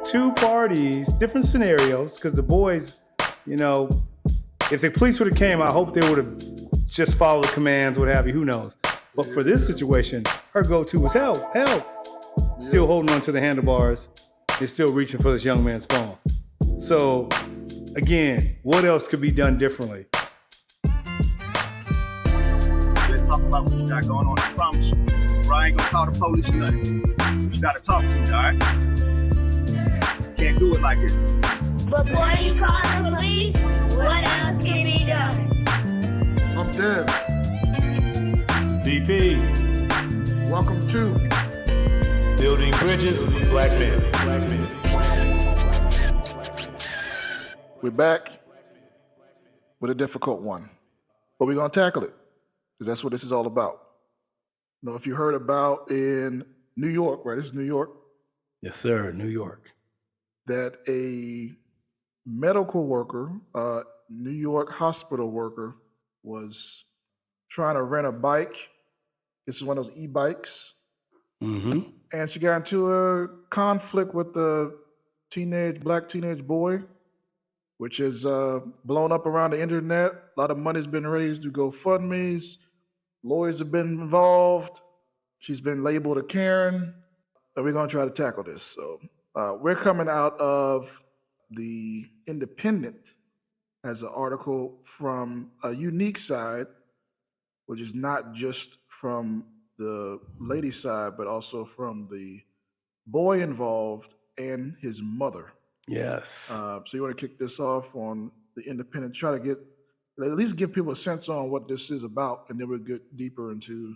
two parties, different scenarios, because the boys, if the police would have came, I hope they would have just followed the commands, what have you, who knows. But for this situation, her go-to was help. Still holding on to the handlebars and still reaching for this young man's phone. So, again, what else could be done differently? Let's talk about what you got going on. I promise you. Bro, I ain't gonna call the police or nothing. You gotta talk to me, all right? Can't do it like this. Before you call the police, what else can be done? I'm Dev. VP. Welcome to Building Bridges with Black Men. We're back with a difficult one, but we're gonna tackle it because that's what this is all about. If you heard about in New York, right? This is New York. Yes, sir. New York. That a medical worker, New York hospital worker, was trying to rent a bike. This is one of those e-bikes. Mm-hmm. And she got into a conflict with the black teenage boy, which is blown up around the internet. A lot of money's been raised through GoFundMes. Lawyers have been involved. She's been labeled a Karen. But we're going to try to tackle this. So we're coming out of the Independent as an article from a unique side, which is not just from the lady side, but also from the boy involved and his mother. Yes. So you want to kick this off on the Independent, try to at least give people a sense on what this is about, and then we'll get deeper into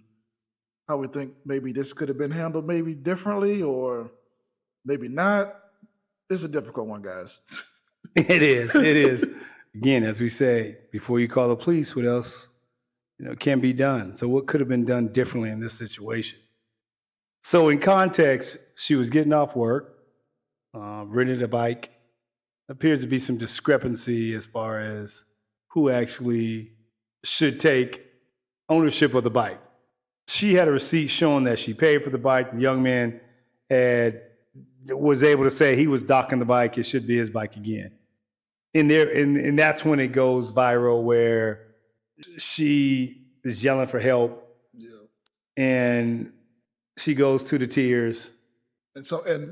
how we think maybe this could have been handled maybe differently or maybe not. This is a difficult one, guys. It is. Again, as we say, before you call the police, what else can be done? So what could have been done differently in this situation? So in context, she was getting off work, rented a bike. Appears to be some discrepancy as far as who actually should take ownership of the bike. She had a receipt showing that she paid for the bike. The young man was able to say he was docking the bike. It should be his bike again. And that's when it goes viral, where she is yelling for help. Yeah. And she goes to the tears. And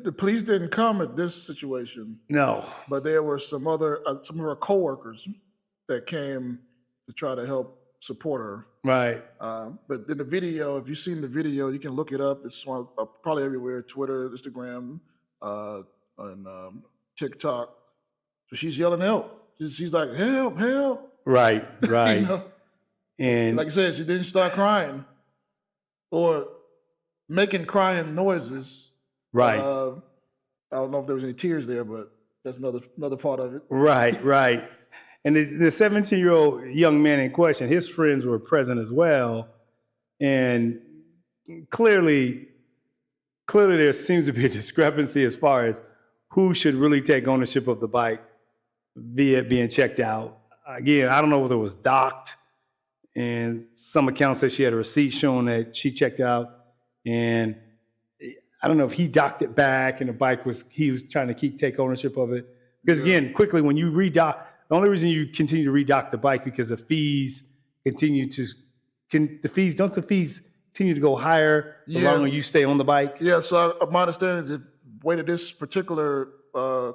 the police didn't come at this situation. No. But there were some of her coworkers that came to try to help support her. Right. But in the video, if you've seen the video, you can look it up. It's probably everywhere: Twitter, Instagram, and TikTok. So she's yelling help. She's like, help. Right. And like I said, she didn't start crying or making crying noises. Right. I don't know if there was any tears there, but that's another part of it. Right. And the 17-year-old young man in question, his friends were present as well. And clearly there seems to be a discrepancy as far as who should really take ownership of the bike via it being checked out. Again, I don't know whether it was docked, and some accounts say she had a receipt showing that she checked out, and I don't know if he docked it back and the bike he was trying to take ownership of it. Because again, quickly, when you redock, the only reason you continue to redock the bike because the fees continue to go higher the longer you stay on the bike? Yeah, so my understanding is the way that this particular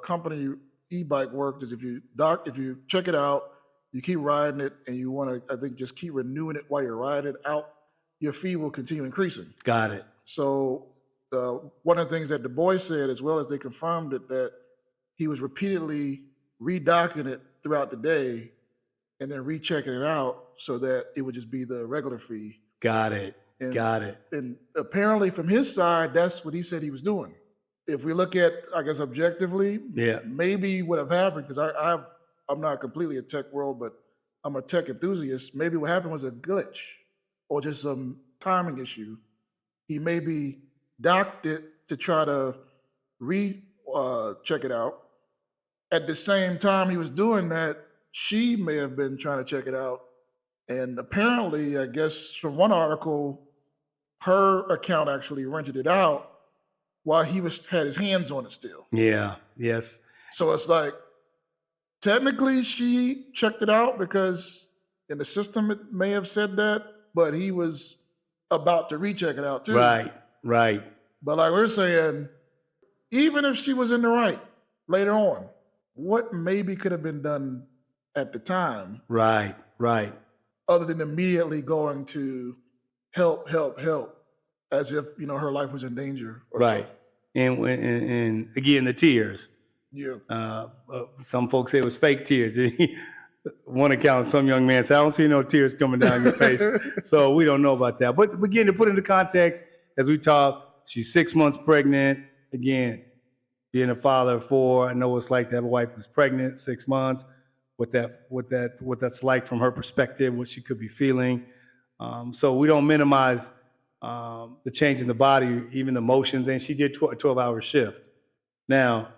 company e-bike worked is if you check it out, you keep riding it, and you want to, I think, just keep renewing it while you're riding it out, your fee will continue increasing. Got it. So one of the things that the boy said, as well as they confirmed it, that he was repeatedly redocking it throughout the day and then rechecking it out so that it would just be the regular fee. Got it. And apparently from his side, that's what he said he was doing. If we look at, I guess, objectively, maybe what have happened, because I'm not completely a tech world, but I'm a tech enthusiast. Maybe what happened was a glitch or just some timing issue. He maybe docked it to try to check it out. At the same time he was doing that, she may have been trying to check it out. And apparently, I guess from one article, her account actually rented it out while he had his hands on it still. Yeah. Yes. So it's like, technically she checked it out because in the system it may have said that, but he was about to recheck it out too. Right. Right. But like we're saying, even if she was in the right later on, what maybe could have been done at the time, Right. Right. other than immediately going to help, as if, her life was in danger. Or Right. And again, the tears. So. Yeah. Some folks say it was fake tears. One account, some young man said, I don't see no tears coming down your face. So we don't know about that. But again, to put into context, as we talk, she's 6 months pregnant. Again, being a father of 4, I know what it's like to have a wife who's pregnant, 6 months, what that's like from her perspective, what she could be feeling. So we don't minimize the change in the body, even the emotions. And she did a 12-hour shift. Now,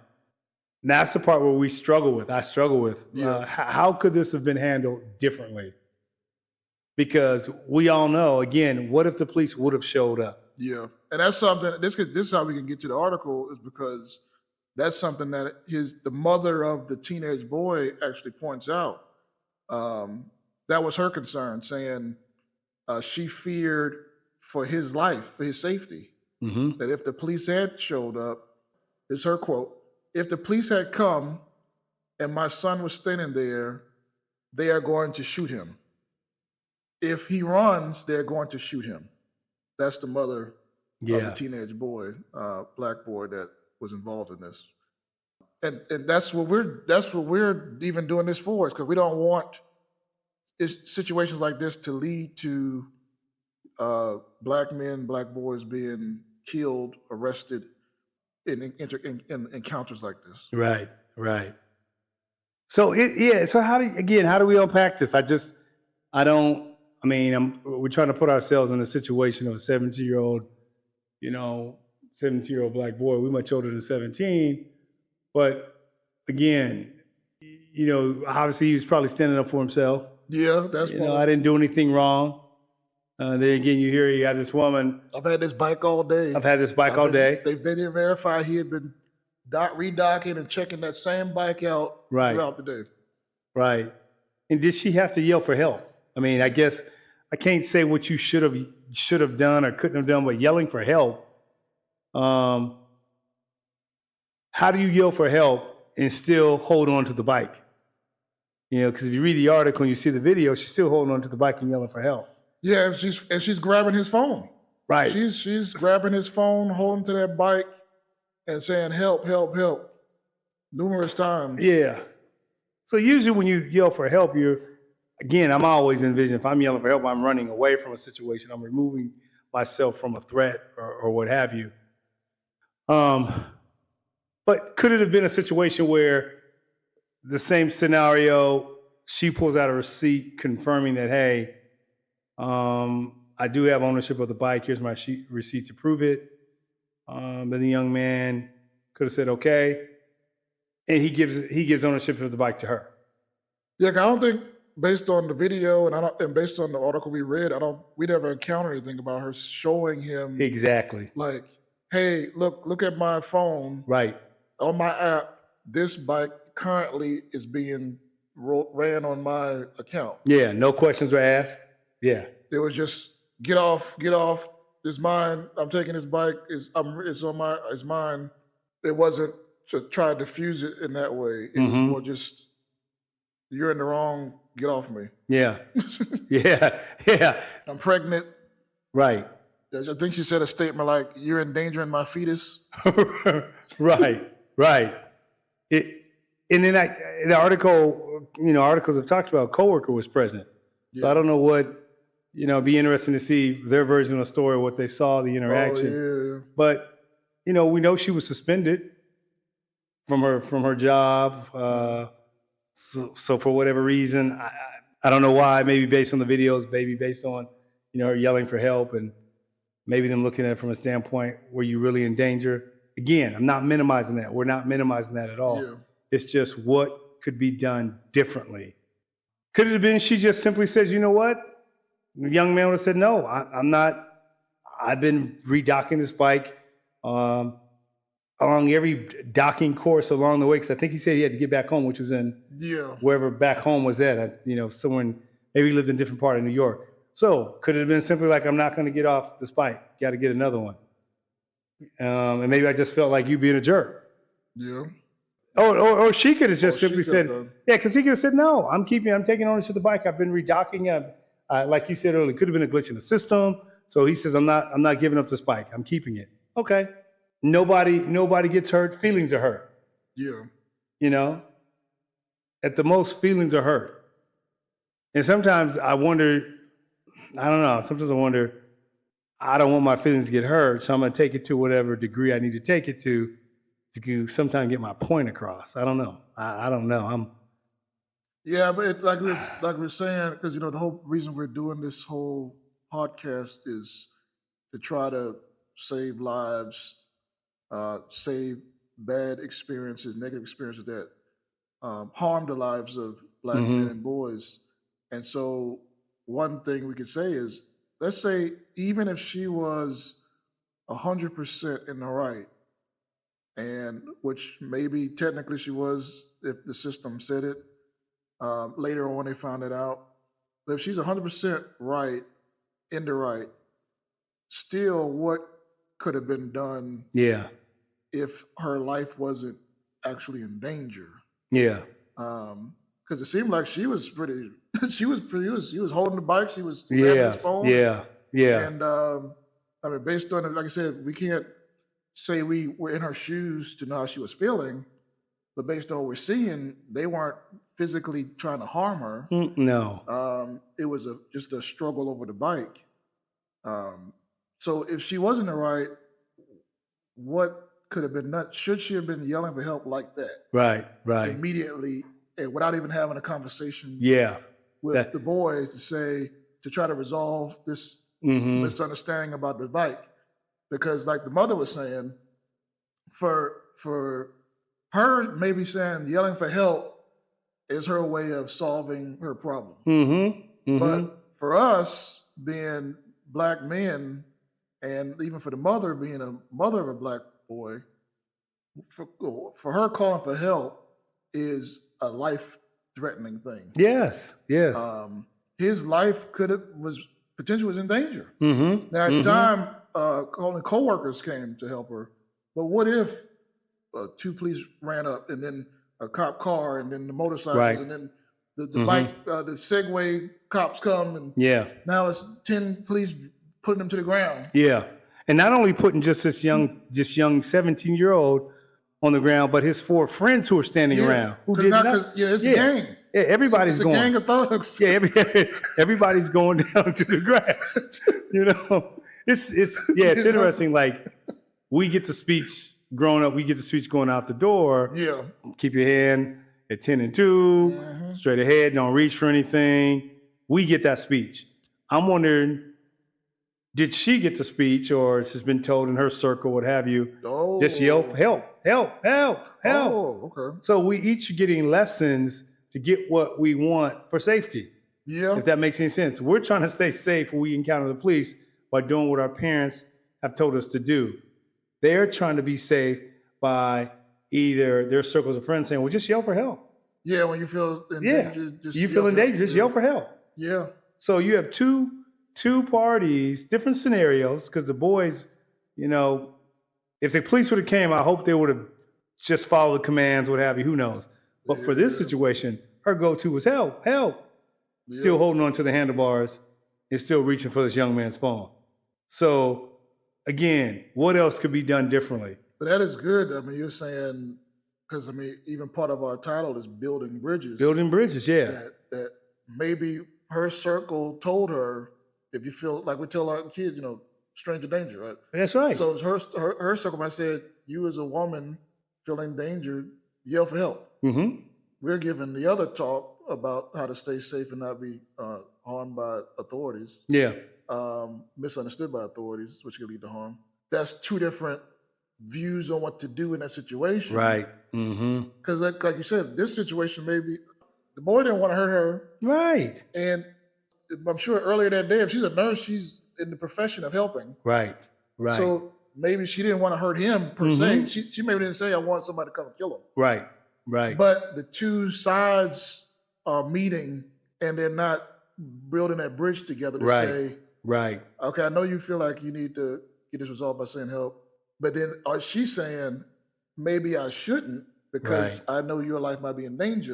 that's the part where we struggle with. I struggle with. Yeah. How could this have been handled differently? Because we all know, again, what if the police would have showed up? Yeah. And that's something, this is how we can get to the article, is because that's something that the mother of the teenage boy actually points out. That was her concern, saying she feared for his life, for his safety. Mm-hmm. That if the police had showed up, is her quote, if the police had come and my son was standing there, they are going to shoot him. If he runs, they're going to shoot him. That's the mother of the teenage boy, black boy that was involved in this. And that's what we're even doing this for, is because we don't want situations like this to lead to black men, black boys being killed, arrested in encounters like this. Right. So so how do we unpack this? We're trying to put ourselves in the situation of a 17-year-old, 17-year-old black boy. We're much older than 17, but again, obviously he was probably standing up for himself. Yeah, that's I didn't do anything wrong. Then again, you have this woman. I've had this bike all day. They didn't verify he had been redocking and checking that same bike out throughout the day. Right. And did she have to yell for help? I guess I can't say what you should have done or couldn't have done, but yelling for help. How do you yell for help and still hold on to the bike? Because if you read the article and you see the video, she's still holding on to the bike and yelling for help. Yeah, and she's grabbing his phone. Right. She's grabbing his phone, holding to that bike, and saying help, help, help, numerous times. Yeah. So usually when you yell for help, I'm always envisioning, if I'm yelling for help, I'm running away from a situation. I'm removing myself from a threat or what have you. But could it have been a situation where the same scenario, she pulls out a receipt confirming that, hey, I do have ownership of the bike. Here's my receipt to prove it. Then the young man could have said, okay. And he gives ownership of the bike to her. Yeah, I don't think, based on the video and based on the article we read, we never encountered anything about her showing him exactly, like, hey, look at my phone. Right. On my app, this bike currently is being ran on my account. Yeah, no questions were asked. Yeah. It was just get off. It's mine. I'm taking this bike. It's mine. It wasn't to try to diffuse it in that way. It was more just, you're in the wrong, get off me. Yeah. Yeah. I'm pregnant. Right. I think she said a statement like, you're endangering my fetus. Right. And then the article, articles have talked about a coworker was present. Yeah. So I don't know what, be interesting to see their version of the story, what they saw, the interaction. Oh, yeah. But, we know she was suspended from her job. So for whatever reason, I don't know why, maybe based on the videos, maybe based on, her yelling for help, and maybe them looking at it from a standpoint, were you really in danger? Again, I'm not minimizing that. We're not minimizing that at all. Yeah. It's just what could be done differently. Could it have been she just simply says, you know what? The young man would have said, no, I'm not. I've been redocking this bike. along every docking course along the way, because I think he said he had to get back home, which was in wherever back home was at, somewhere maybe he lived in a different part of New York. So could it have been simply like, I'm not going to get off this bike, got to get another one. And maybe I just felt like you being a jerk. Yeah. Or she could have just simply said, done. yeah, because he could have said, no, I'm taking ownership of the bike. I've been redocking. Like you said earlier, it could have been a glitch in the system. So he says, I'm not giving up this bike. I'm keeping it. Okay. Nobody gets hurt. Feelings are hurt. Yeah. At the most, feelings are hurt. And sometimes I wonder, I don't know. Sometimes I wonder, I don't want my feelings to get hurt. So I'm going to take it to whatever degree I need to take it to sometimes get my point across. I don't know. I don't know. Yeah, but like we're saying, because the whole reason we're doing this whole podcast is to try to save lives, save bad experiences, negative experiences that harm the lives of Black men and boys. And so one thing we could say is, let's say even if she was 100% in the right, and which maybe technically she was if the system said it. Later on, they found it out. But if she's 100% right, in the right, still what could have been done if her life wasn't actually in danger? Yeah. Because it seemed like she was she was holding the bike, she was grabbing his phone. Yeah. And based on it, like I said, we can't say we were in her shoes to know how she was feeling, but based on what we're seeing, they weren't physically trying to harm her. No. It was just a struggle over the bike. So if she was in the right, what could have been done? Should she have been yelling for help like that? Right. Immediately, and without even having a conversation with the boys to try to resolve this misunderstanding about the bike. Because like the mother was saying, for her maybe saying yelling for help is her way of solving her problem. But for us being Black men, and even for the mother being a mother of a Black boy, for her calling for help is a life-threatening thing. Yes. His life potentially was in danger. Now at the time, only co-workers came to help her. But what if 2 police ran up, and then a cop car, and then the motorcycles, and then the bike, the Segway cops come, and now it's 10 police putting them to the ground. Yeah, and not only putting just this young 17-year-old on the ground, but his 4 friends who are standing around. It's a gang. Yeah, everybody's going. It's a gang of thugs. Yeah, everybody's going down to the ground. It's interesting. Like, we get the speech growing up. We get the speech going out the door. Yeah. Keep your hand at 10 and 2, straight ahead. Don't reach for anything. We get that speech. I'm wondering, did she get the speech, or she's been told in her circle, what have you, just yell for help. Oh, okay. So we each are getting lessons to get what we want for safety. Yeah. If that makes any sense. We're trying to stay safe when we encounter the police by doing what our parents have told us to do. They're trying to be safe by either their circles of friends saying, well, just yell for help. Yeah, when you feel in danger, you feel in danger, just yell for help. Yeah. So you have two parties, different scenarios, because the boys, if the police would have came, I hope they would have just followed the commands, what have you, who knows. But for this situation, her go-to was help. Still holding on to the handlebars and still reaching for this young man's phone. So again, what else could be done differently? But that is good. You're saying, because even part of our title is building bridges. Building bridges, yeah. That maybe her circle told her, if you feel like we tell our kids, stranger danger, right? That's right. So her circle might say, you as a woman feeling danger, yell for help. We're giving the other talk about how to stay safe and not be harmed by authorities. Yeah. Misunderstood by authorities, which can lead to harm. That's 2 different views on what to do in that situation. Right. Because like you said, this situation, maybe the boy didn't want to hurt her. Right. And I'm sure earlier that day, if she's a nurse, she's in the profession of helping. Right. So maybe she didn't want to hurt him per se. She maybe didn't say, I want somebody to come and kill him. Right. But the two sides are meeting and they're not building that bridge together to say, okay, I know you feel like you need to get this resolved by saying help. But then she's saying, maybe I shouldn't because I know your life might be in danger.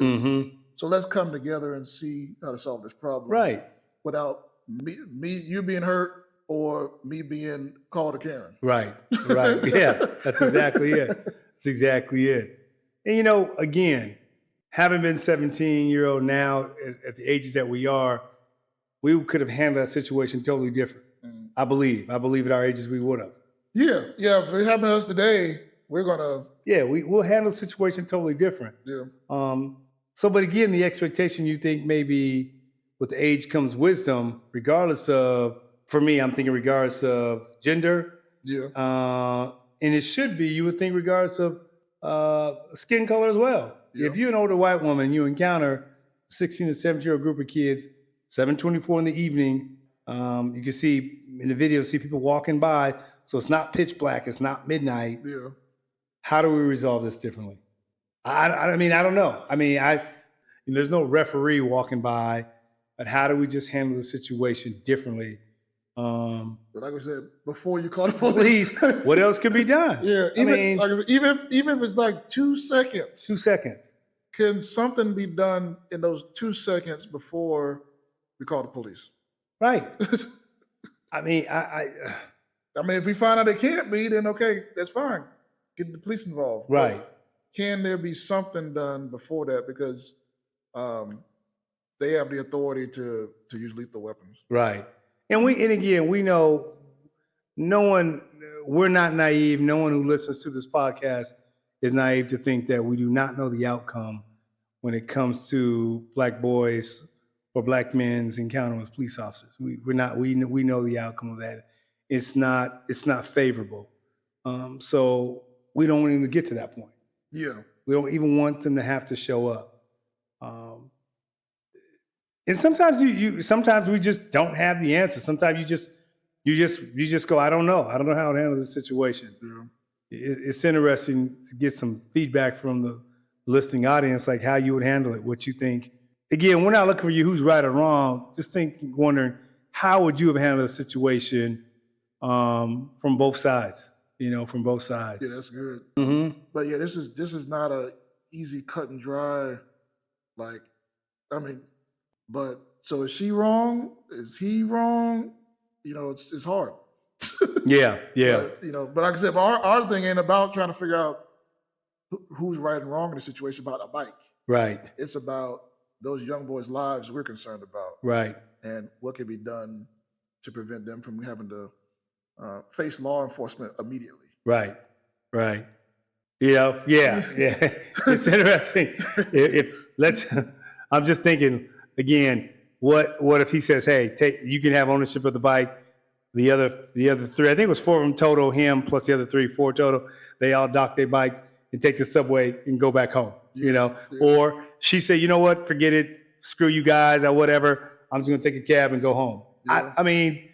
So let's come together and see how to solve this problem. Right. Without you being hurt or me being called a Karen. Right. Yeah, that's exactly it. And, again, having been 17-year-old now at the ages that we are, we could have handled that situation totally different. I believe at our ages we would have. Yeah. If it happened to us today, we're going to... Yeah, we'll handle the situation totally different. Yeah. But again, the expectation you think maybe with age comes wisdom, regardless of, for me, I'm thinking regardless of gender. Yeah. And it should be, you would think regardless of skin color as well. Yeah. If you're an older white woman, you encounter a 16 to 17-year-old group of kids, 7:24 in the evening. You can see in the video, see people walking by. So it's not pitch black. It's not midnight. Yeah. How do we resolve this differently? I mean, I don't know. I mean, there's no referee walking by, but how do we just handle the situation differently? But like I said, before you call the police, what else can be done? Yeah, even if it's like 2 seconds. 2 seconds. Can something be done in those 2 seconds before we call the police? Right. I mean, if we find out it can't be, then okay, that's fine. Get the police involved. Right. But can there be something done before that? Because they have the authority to use lethal weapons. Right. And again, we know we're not naive. No one who listens to this podcast is naive to think that we do not know the outcome when it comes to Black boys or Black men's encounter with police officers. We know the outcome of that. It's not favorable. So we don't want them to get to that point. Yeah. We don't even want them to have to show up. And sometimes sometimes we just don't have the answer. Sometimes you just go, I don't know how to handle this situation. Yeah. It's interesting to get some feedback from the listening audience, like how you would handle it, what you think. Again, we're not looking for you who's right or wrong. Just wondering, how would you have handled a situation from both sides? From both sides. Yeah, that's good. Mm-hmm. But yeah, this is not a easy cut and dry. But so is she wrong? Is he wrong? It's hard. Yeah. But like I said, our thing ain't about trying to figure out who's right and wrong in the situation about a bike. Right. It's about those young boys' lives we're concerned about. Right. And what can be done to prevent them from having to face law enforcement immediately. Right. Yeah. It's interesting. I'm just thinking again. What if he says, "Hey, you can have ownership of the bike." The other three, I think it was 4 of them total. Him plus the other 3, 4 total. They all dock their bikes and take the subway and go back home. Yeah. Or she said, "You know what? Forget it. Screw you guys or whatever. I'm just gonna take a cab and go home." Yeah. I mean.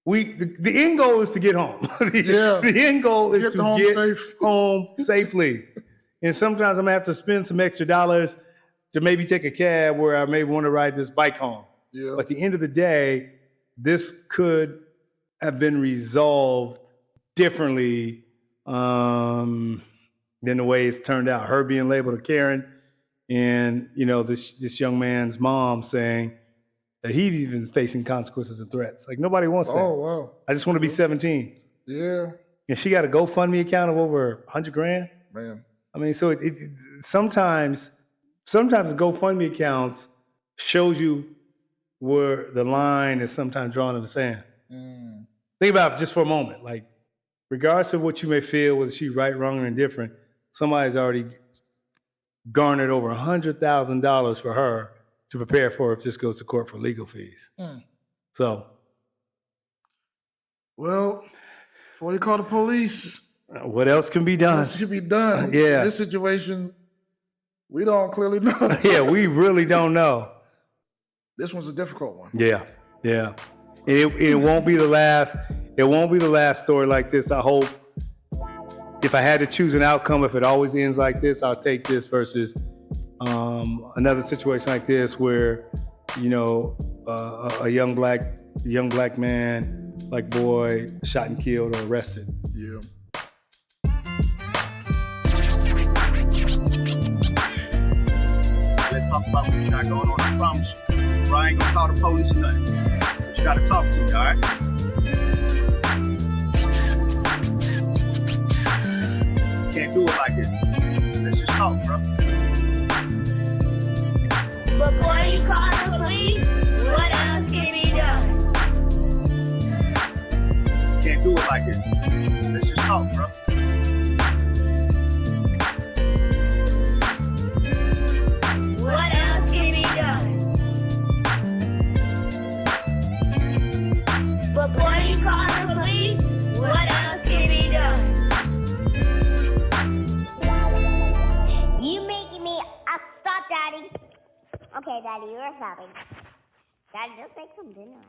The end goal is to get home. The end goal is to get home safely. And sometimes I'm gonna have to spend some extra dollars to maybe take a cab where I may want to ride this bike home. Yeah. But at the end of the day, this could have been resolved differently than the way it's turned out. Her being labeled a Karen, and this young man's mom saying that he's even facing consequences and threats. Like, nobody wants that. Oh, wow. I just want to be 17. Yeah. And she got a GoFundMe account of over $100,000. Man. I mean, so sometimes GoFundMe accounts shows you where the line is sometimes drawn in the sand. Think about it just for a moment. Like, regardless of what you may feel, whether she's right, wrong, or indifferent, somebody's already garnered over $100,000 for her to prepare for if this goes to court for legal fees. So. Well, before you call the police. What else can be done? What else can be done? Yeah. In this situation, we don't clearly know. Yeah, we really don't know. This one's a difficult one. Yeah. It won't be the last. It won't be the last story like this. I hope if I had to choose an outcome, if it always ends like this, I'll take this versus another situation like this where, you know, a young black man, like boy, shot and killed or arrested. Yeah. Let's talk about what you got going on. I promise you. Bro, I ain't gonna call the police or nothing. But you gotta talk to me, all right? Can't do it like this. Let's just talk, bro. Before you call the police, what else can be done? Can't do it like this. Let's just talk, bro. What else can be done? Before you call the police, what else can be done? You making me stop, Daddy. Okay, Daddy, you're stopping. Daddy, just make some dinner.